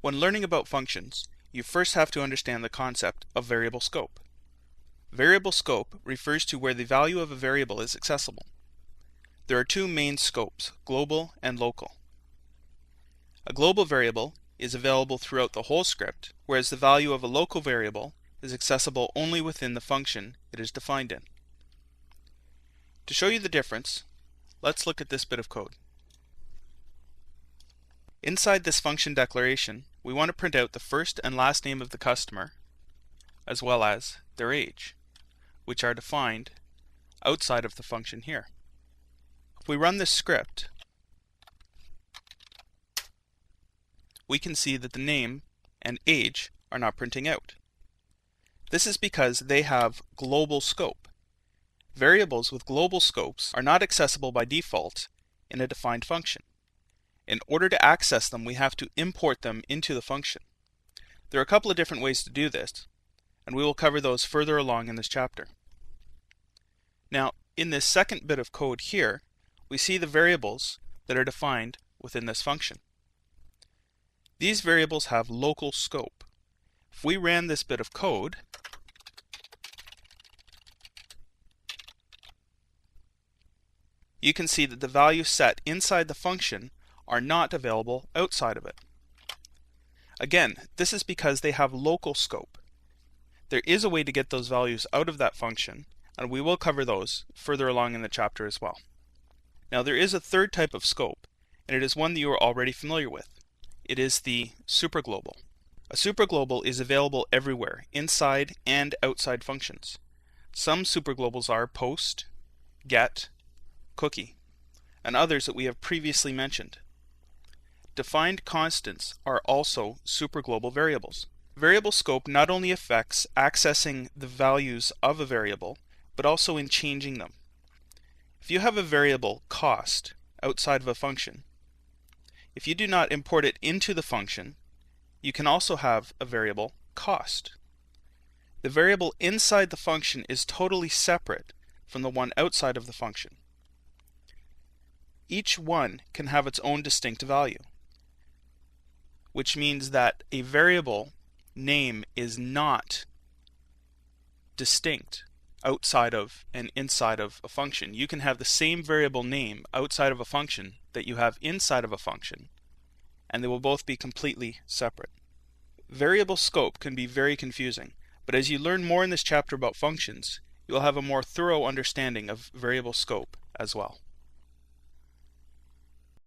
When learning about functions, you first have to understand the concept of variable scope. Variable scope refers to where the value of a variable is accessible. There are two main scopes, global and local. A global variable is available throughout the whole script, whereas the value of a local variable is accessible only within the function it is defined in. To show you the difference, let's look at this bit of code. Inside this function declaration, we want to print out the first and last name of the customer, as well as their age, which are defined outside of the function here. If we run this script, we can see that the name and age are not printing out. This is because they have global scope. Variables with global scopes are not accessible by default in a defined function. In order to access them, we have to import them into the function. There are a couple of different ways to do this, and we will cover those further along in this chapter. Now, in this second bit of code here, we see the variables that are defined within this function. These variables have local scope. If we ran this bit of code, you can see that the values set inside the function are not available outside of it. Again, this is because they have local scope. There is a way to get those values out of that function, and we will cover those further along in the chapter as well. Now, there is a third type of scope, and it is one that you are already familiar with. It is the superglobal. A superglobal is available everywhere, inside and outside functions. Some superglobals are post, get, cookie, and others that we have previously mentioned. Defined constants are also superglobal variables. Variable scope not only affects accessing the values of a variable, but also in changing them. If you have a variable cost outside of a function, if you do not import it into the function, you can also have a variable cost. The variable inside the function is totally separate from the one outside of the function. Each one can have its own distinct value, which means that a variable name is not distinct outside of and inside of a function. You can have the same variable name outside of a function that you have inside of a function, and they will both be completely separate. Variable scope can be very confusing, but as you learn more in this chapter about functions, you will have a more thorough understanding of variable scope as well.